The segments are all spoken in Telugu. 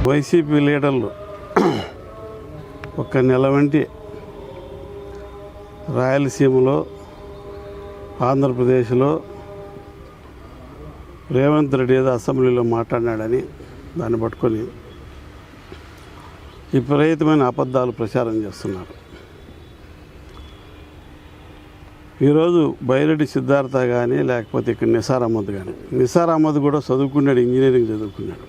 వైసీపీ లీడర్లు ఒక నెల వంటి రాయలసీమలో ఆంధ్రప్రదేశ్లో రేవంత్ రెడ్డి ఏదో అసెంబ్లీలో మాట్లాడినాడని దాన్ని పట్టుకొని విపరీతమైన అబద్ధాలు ప్రచారం చేస్తున్నారు. ఈరోజు బైరెడ్డి సిద్ధార్థ కానీ లేకపోతే ఇక్కడ నిసార్ అహ్మద్ కానీ, నిసార్ అహ్మద్ కూడా చదువుకున్నాడు, ఇంజనీరింగ్ చదువుకున్నాడు.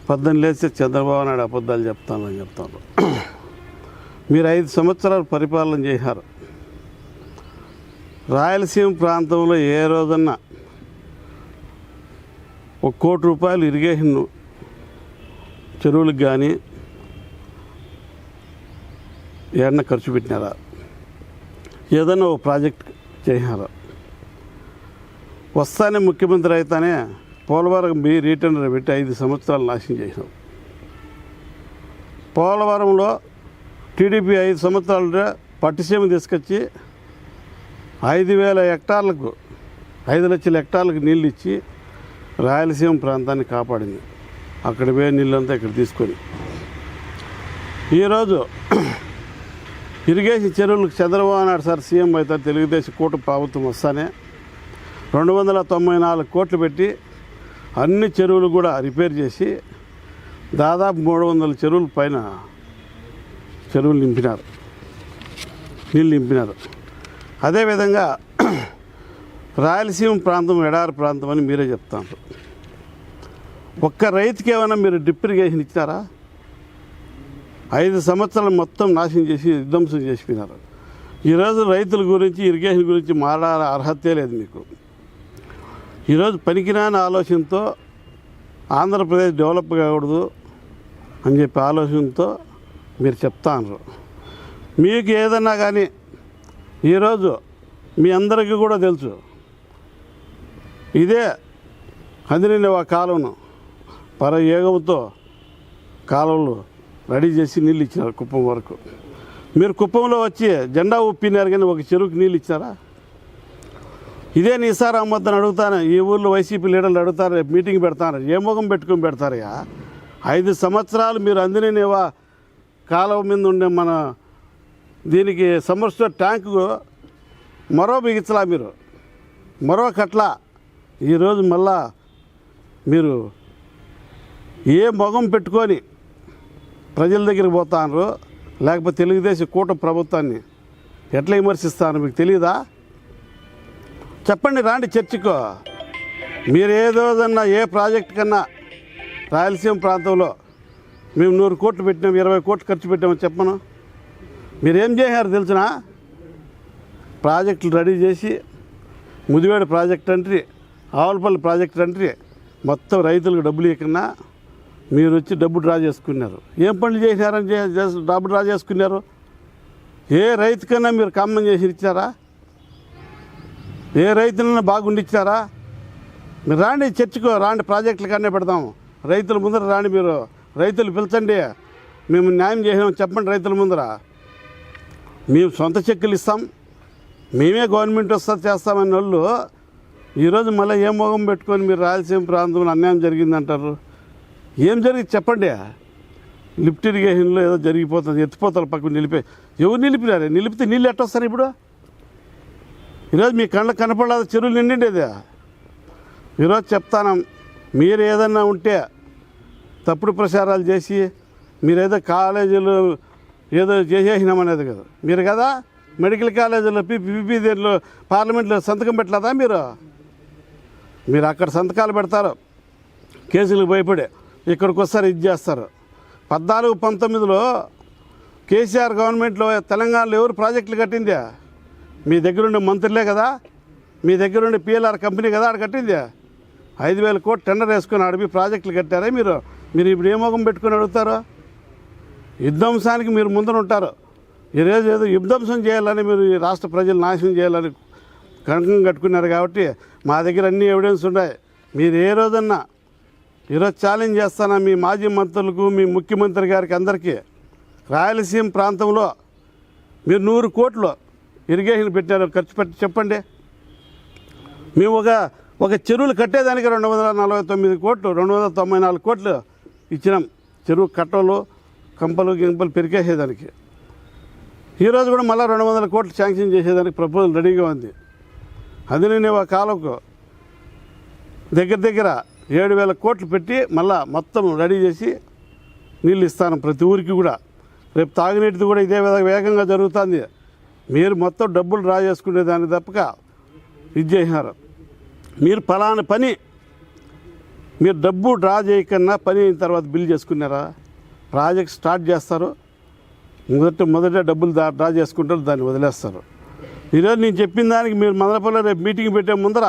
18 లేస్తే చంద్రబాబు నాయుడు అబద్ధాలు చెప్తానని చెప్తాను. మీరు 5 సంవత్సరాలు పరిపాలన చేశారు. రాయలసీమ ప్రాంతంలో ఏ రోజన్నా ₹1 కోటి ఇరిగేషన్ చెరువులకు కానీ ఏదన్నా ఖర్చు పెట్టినారా? ఏదన్నా ఒక ప్రాజెక్ట్ చేశారా? వస్తానే ముఖ్యమంత్రి అయితేనే పోలవరం రీటెండర్ పెట్టి 5 సంవత్సరాలు నాశనం చేసినాం. పోలవరంలో టీడీపీ 5 సంవత్సరాలు పట్టిసీమ తీసుకొచ్చి 5,000 హెక్టార్లకు 5 లక్షల హెక్టార్లకు నీళ్ళు ఇచ్చి రాయలసీమ ప్రాంతాన్ని కాపాడింది. అక్కడ పోయే నీళ్ళంతా ఇక్కడ తీసుకొని ఈరోజు ఇరిగేషన్ చెరువులకు చంద్రబాబు నాయుడు సార్ సీఎం అవుతారు, తెలుగుదేశం కూటమి ప్రభుత్వం వస్తానే 294 కోట్లు పెట్టి అన్ని చెరువులు కూడా రిపేర్ చేసి దాదాపు 300 చెరువుల పైన చెరువులు నింపినారు, నీళ్ళు నింపినారు. అదేవిధంగా రాయలసీమ ప్రాంతం ఎడారి ప్రాంతం అని మీరే చెప్తారు. ఒక్క రైతుకి ఏమైనా మీరు డ్రిప్ ఇరిగేషన్ ఇచ్చారా? 5 సంవత్సరాలు మొత్తం నాశనం చేసి విధ్వంసం చేసిపోయినారు. ఈరోజు రైతుల గురించి ఇరిగేషన్ గురించి మాట్లాడే అర్హతే లేదు మీకు. ఈరోజు పనికిరాని ఆలోచనతో ఆంధ్రప్రదేశ్ డెవలప్ కాకూడదు అని చెప్పి ఆలోచనతో మీరు చెప్తాను. మీకు ఏదన్నా కానీ ఈరోజు మీ అందరికీ కూడా తెలుసు, ఇదే హంద్రీనివా కాలువను ఏగంతో కాలువలు రెడీ చేసి నీళ్ళు ఇచ్చినారు కుప్పం వరకు. మీరు కుప్పంలో వచ్చి జెండా ఊపినారు కానీ ఒక చెరువుకి నీళ్ళు ఇచ్చారా? ఇదే నిసార్ అహ్మద్ అని అడుగుతాను. ఈ ఊళ్ళో వైసీపీ లీడర్లు అడుగుతారు, రేపు మీటింగ్ పెడతారు, ఏ మొగం పెట్టుకొని పెడతారయ్యా? 5 సంవత్సరాలు మీరు హంద్రీనివా కాలువ మీద ఉండే మన దీనికి సమ్మర్స్టోర్ ట్యాంకు మరో బిగించలా, మీరు మరో కట్లా. ఈరోజు మళ్ళా మీరు ఏ మొగం పెట్టుకొని ప్రజల దగ్గరికి పోతారు, లేకపోతే తెలుగుదేశం కూటమి ప్రభుత్వాన్ని ఎట్లా విమర్శిస్తాను మీకు తెలియదా? చెప్పండి, రాండి చర్చకు. మీరు ఏదోదన్నా ఏ ప్రాజెక్ట్ కన్నా రాయలసీమ ప్రాంతంలో మేము 100 కోట్లు పెట్టినాం, 20 కోట్లు ఖర్చు పెట్టామని చెప్పను. మీరేం చేశారు తెలిసిన? ప్రాజెక్టులు రెడీ చేసి ముదివేడు ప్రాజెక్ట్ అంట్రీ, ఆవులపల్లి ప్రాజెక్ట్ అంట్రీ మొత్తం రైతులకు డబ్బులు ఇవ్వకుండా మీరు వచ్చి డబ్బు డ్రా చేసుకున్నారు. ఏం పనులు చేశారని డబ్బు డ్రా చేసుకున్నారు? ఏ రైతుకన్నా మీరు కామం చేసి ఇచ్చారా? ఏ రైతులన్నా బాగుండిచ్చారా? మీరు రాండి చర్చకు, రాండి ప్రాజెక్టుల కన్నా పెడదాము. రైతుల ముందర రాండి, మీరు రైతులు పిలిచండి, మేము న్యాయం చేసామని చెప్పండి. రైతుల ముందర మేము సొంత చెక్కులు ఇస్తాం, మేమే గవర్నమెంట్ వస్తా చేస్తామని వాళ్ళు ఈరోజు మళ్ళీ ఏ మొగం పెట్టుకొని మీరు రాయలసీమ ప్రాంతంలో అన్యాయం జరిగిందంటారు. ఏం జరిగింది చెప్పండి? లిఫ్ట్ ఇరిగేషన్లో ఏదో జరిగిపోతుంది, ఎత్తిపోతల పక్కన నిలిపే. ఎవరు నిలిపినారు? నిలిపితే నీళ్ళు ఎట్టొస్తారు ఇప్పుడు? ఈరోజు మీ కళ్ళకు కనపడలేదు, చెరువులు నిండిండేది. ఈరోజు చెప్తాను, మీరు ఏదన్నా ఉంటే తప్పుడు ప్రచారాలు చేసి మీరేదో కాలేజీలు ఏదో చేసేసినామనేది కదా. మీరు కదా మెడికల్ కాలేజీలో పీపీ దీంట్లో పార్లమెంట్లో సంతకం పెట్టలేదా? మీరు అక్కడ సంతకాలు పెడతారు, కేసులకు భయపడి ఇక్కడికి వస్తారు, ఇది చేస్తారు. 14-19లో కేసీఆర్ గవర్నమెంట్లో తెలంగాణలో ఎవరు ప్రాజెక్టులు కట్టిందే? మీ దగ్గరుండే మంత్రులే కదా, మీ దగ్గరుండే పిఎల్ఆర్ కంపెనీ కదా ఆడ కట్టింది. 5,000 కోట్లు టెండర్ వేసుకొని ఆడిపి ప్రాజెక్టులు కట్టారా మీరు? ఇప్పుడు ఏ మొగం పెట్టుకొని అడుగుతారు? విధ్వంసానికి మీరు ముందర ఉంటారు. ఈరోజు ఏదో విధ్వంసం చేయాలని మీరు ఈ రాష్ట్ర ప్రజలు నాశనం చేయాలని కంకణం కట్టుకున్నారు. కాబట్టి మా దగ్గర అన్ని ఎవిడెన్స్ ఉన్నాయి. మీరు ఏ రోజన్నా ఈరోజు ఛాలెంజ్ చేస్తానా మీ మాజీ మంత్రులకు, మీ ముఖ్యమంత్రి గారికి అందరికీ, రాయలసీమ ప్రాంతంలో మీరు 100 కోట్లు ఇరిగేషన్ పెట్టారు, ఖర్చు పెట్టి చెప్పండి. మేము ఒక చెరువులు కట్టేదానికి 249 కోట్లు 294 కోట్లు ఇచ్చినాం, చెరువు కట్టలు కంపలు గింపలు పెరికేసేదానికి. ఈరోజు కూడా మళ్ళీ 200 కోట్లు శాంక్షన్ చేసేదానికి ప్రపోజల్ రెడీగా ఉంది. అది నేను ఆ కాలంకు దగ్గర 7,000 కోట్లు పెట్టి మళ్ళా మొత్తం రెడీ చేసి నీళ్ళు ఇస్తాను ప్రతి ఊరికి కూడా. రేపు తాగునీటిది కూడా ఇదే విధంగా వేగంగా జరుగుతుంది. మీరు మొత్తం డబ్బులు డ్రా చేసుకునే దాన్ని తప్పక ఇది చేసినారు. మీరు ఫలానా పని మీరు డబ్బు డ్రా చేయకన్నా పని అయిన తర్వాత బిల్ చేసుకున్నారా? ప్రాజెక్ట్ స్టార్ట్ చేస్తారు, మొదట డబ్బులు డ్రా చేసుకుంటారు, దాన్ని వదిలేస్తారు. ఈరోజు నేను చెప్పిన దానికి మీరు మదనపల్లిలో రేపు మీటింగ్ పెట్టే ముందర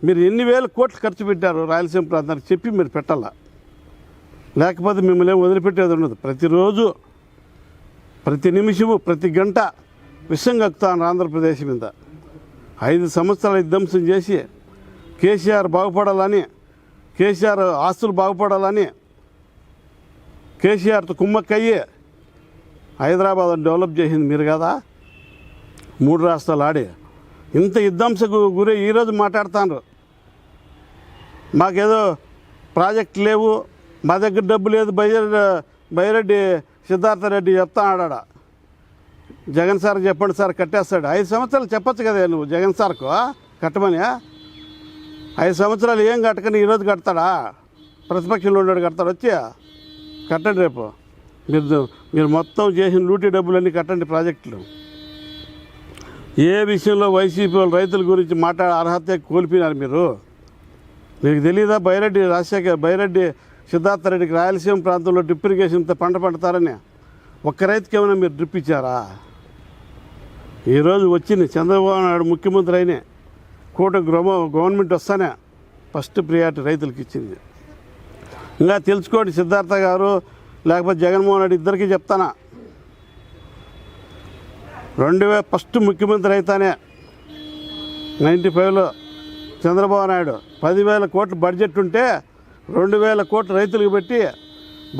మీరు ఎన్ని వేల కోట్లు ఖర్చు పెట్టారు రాయలసీమ ప్రాంతానికి చెప్పి మీరు పెట్టాలా. లేకపోతే మిమ్మల్ని ఏం వదిలిపెట్టేది ఉండదు. ప్రతిరోజు ప్రతి నిమిషము ప్రతి గంట విషం కక్కుతాను ఆంధ్రప్రదేశ్ మీద. 5 సంవత్సరాలు విధ్వంసం చేసి కేసీఆర్ బాగుపడాలని, కేసీఆర్ ఆస్తులు బాగుపడాలని కేసీఆర్తో కుమ్మక్కయ్యి హైదరాబాద్ డెవలప్ చేసింది మీరు కదా. 3 రాష్ట్రాలు ఆడి ఇంత విధ్వంసకు గురి ఈరోజు మాట్లాడుతున్నారు. మాకేదో ప్రాజెక్ట్ లేవు, మా దగ్గర డబ్బు లేదు, బైరెడ్డి సిద్ధార్థరెడ్డి చెప్తా ఆడాడ. జగన్ సార్ చెప్పండి సార్ కట్టేస్తాడు. 5 సంవత్సరాలు చెప్పచ్చు కదా నువ్వు జగన్ సార్కు కట్టమని. 5 సంవత్సరాలు ఏం కట్టకని ఈరోజు కడతాడా? ప్రతిపక్షంలో ఉన్నాడు కడతాడు. వచ్చి కట్టండి రేపు. మీరు మొత్తం చేసిన లూటీ డబ్బులన్నీ కట్టండి ప్రాజెక్టులు. ఏ విషయంలో వైసీపీ వాళ్ళు రైతుల గురించి మాట్లాడే అర్హత కోల్పోయినారు మీరు. మీకు తెలీదా బైరెడ్డి సిద్ధార్థరెడ్డికి రాయలసీమ ప్రాంతంలో డ్రిప్ ఇరిగేషన్తో పంట పండుతారని? ఒక్క రైతుకి ఏమైనా మీరు డ్రిప్ ఇచ్చారా? ఈరోజు వచ్చింది చంద్రబాబు నాయుడు ముఖ్యమంత్రి అయినే గవర్నమెంట్ వస్తానే ఫస్ట్ ప్రియారిటీ రైతులకు ఇచ్చింది. ఇంకా తెలుసుకోండి సిద్ధార్థ గారు లేకపోతే జగన్మోహన్ రెడ్డి ఇద్దరికీ చెప్తానా. 2000 ఫస్ట్ ముఖ్యమంత్రి అయితేనే 95లో చంద్రబాబు నాయుడు 10,000 కోట్ల బడ్జెట్ ఉంటే 2,000 కోట్లు రైతులకు పెట్టి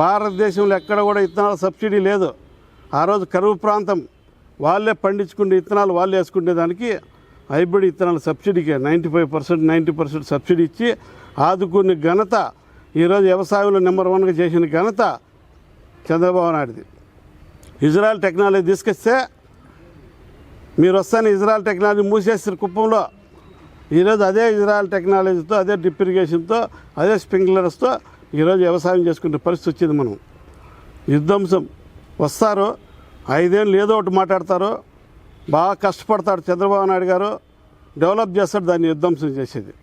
భారతదేశంలో ఎక్కడ కూడా ఇత్తనాల సబ్సిడీ లేదు. ఆ రోజు కరువు ప్రాంతం వాళ్ళే పండించుకునే ఇత్తనాలు వాళ్ళు వేసుకునేదానికి హైబ్రిడ్ ఇత్తనాల సబ్సిడీకి 95% 90% సబ్సిడీ ఇచ్చి ఆదుకునే ఘనత ఈరోజు వ్యవసాయంలో నెంబర్ 1గా చేసిన ఘనత చంద్రబాబు నాయుడుది. ఇజ్రాయెల్ టెక్నాలజీ తీసుకొస్తే మీరు వస్తాను ఇజ్రాయెల్ టెక్నాలజీ మూసేస్తారు కుప్పంలో. ఈరోజు అదే ఇజ్రాయెల్ టెక్నాలజీతో అదే డ్రిప్ ఇరిగేషన్తో అదే స్ప్రింక్లర్స్తో ఈరోజు వ్యవసాయం చేసుకునే పరిస్థితి వచ్చింది. మనం విధ్వంసం వస్తారు, 5 ఏళ్ళు ఏదో ఒకటి మాట్లాడతారు, బాగా కష్టపడతాడు చంద్రబాబు నాయుడు గారు, డెవలప్ చేస్తాడు, దాన్ని విధ్వంసం చేసేది.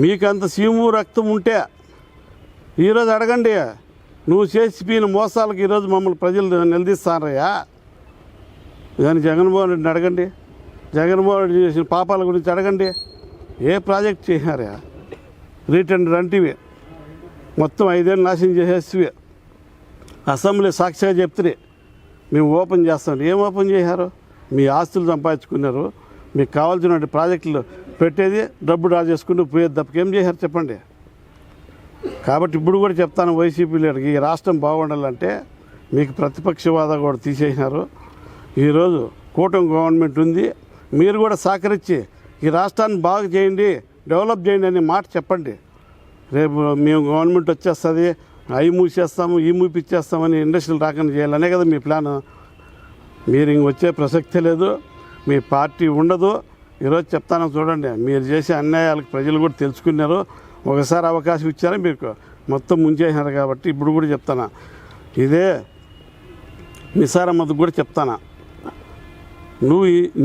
మీకంత సీము రక్తం ఉంటే ఈరోజు అడగండి, నువ్వు చేసిపోయిన మోసాలకు ఈరోజు మమ్మల్ని ప్రజలు నిలదీస్తారయ్యా. దాన్ని జగన్మోహన్ రెడ్డిని అడగండి, జగన్మోహన్ రెడ్డి చేసిన పాపాల గురించి అడగండి. ఏ ప్రాజెక్ట్ చేశారా? రీటెండర్ అంటివి మొత్తం 5 ఏళ్ళు నాశనం చేసేసి అసెంబ్లీ సాక్షిగా చెప్తే మేము ఓపెన్ చేస్తాం. ఏం ఓపెన్ చేశారు? మీ ఆస్తులు సంపాదించుకున్నారు, మీకు కావాల్సిన ప్రాజెక్టులు పెట్టేది డబ్బు డ్రా చేసుకుంటూ పోయేది తప్పక ఏం చేశారు చెప్పండి. కాబట్టి ఇప్పుడు కూడా చెప్తాను వైసీపీ లీడర్కి, ఈ రాష్ట్రం బాగుండాలంటే మీకు ప్రతిపక్ష హోదా కూడా తీసేసినారు. ఈరోజు కూటమి గవర్నమెంట్ ఉంది, మీరు కూడా సహకరించి ఈ రాష్ట్రాన్ని బాగా చేయండి, డెవలప్ చేయండి అనే మాట చెప్పండి. రేపు మేము గవర్నమెంట్ వచ్చేస్తుంది, అవి మూసేస్తాము ఈ మూపిచ్చేస్తామని ఇండస్ట్రీలు రాకుండా చేయాలనే కదా మీ ప్లాన్. మీరు ఇంక వచ్చే ప్రసక్తే లేదు, మీ పార్టీ ఉండదు. ఈరోజు చెప్తాను చూడండి, మీరు చేసే అన్యాయాలకు ప్రజలు కూడా తెలుసుకున్నారు. ఒకసారి అవకాశం ఇచ్చారా మీకు మొత్తం ముంచేసినారు. కాబట్టి ఇప్పుడు కూడా చెప్తాను, ఇదే నిసార్ అహ్మద్కి కూడా చెప్తాను,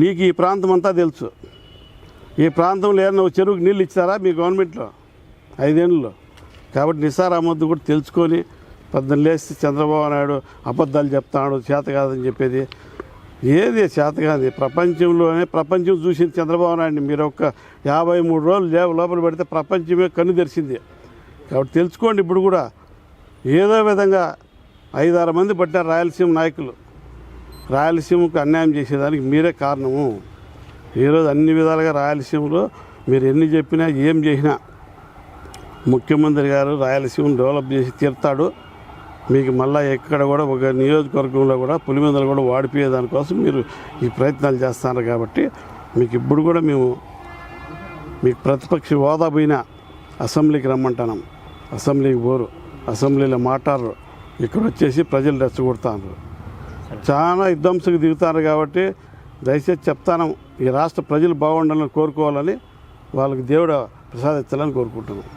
నీకు ఈ ప్రాంతం అంతా తెలుసు. ఈ ప్రాంతంలో ఏమన్నా చెరువుకి నీళ్ళు ఇచ్చారా మీ గవర్నమెంట్లో 5 ఏళ్ళలో? కాబట్టి నిసార్ అహ్మద్ కూడా తెలుసుకొని పొద్దున్న లేచి చంద్రబాబు నాయుడు అబద్ధాలు చెప్తాడు, చేత కాదని చెప్పేది ఏది చేత కాదు. ప్రపంచం చూసింది చంద్రబాబు నాయుడిని. మీరు ఒక 53 రోజులు లోపల పెడితే ప్రపంచమే కన్ను తెరిచింది. కాబట్టి తెలుసుకోండి. ఇప్పుడు కూడా ఏదో విధంగా 5-6 మంది పట్టారు రాయలసీమ నాయకులు. రాయలసీమకు అన్యాయం చేసేదానికి మీరే కారణము. ఈరోజు అన్ని విధాలుగా రాయలసీమలో మీరు ఎన్ని చెప్పినా ఏం చేసినా ముఖ్యమంత్రి గారు రాయలసీమను డెవలప్ చేసి తీరుతాడు. మీకు మళ్ళీ ఎక్కడ కూడా ఒక నియోజకవర్గంలో కూడా పులిమెందలు కూడా వాడిపోయే దానికోసం మీరు ఈ ప్రయత్నాలు చేస్తున్నారు. కాబట్టి మీకు ఇప్పుడు కూడా మేము మీకు ప్రతిపక్ష హోదా పోయినా అసెంబ్లీకి రమ్మంటున్నాం. అసెంబ్లీకి పోరు, అసెంబ్లీలో మాట్లాడరు, ఇక్కడ వచ్చేసి ప్రజలు రెచ్చగొడతారు, చాలా విధ్వంసకు దిగుతారు. కాబట్టి దయచేసి చెప్తాను, ఈ రాష్ట్ర ప్రజలు బాగుండాలని కోరుకోవాలని, వాళ్ళకి దేవుడు ప్రసాదించాలని కోరుకుంటున్నాం.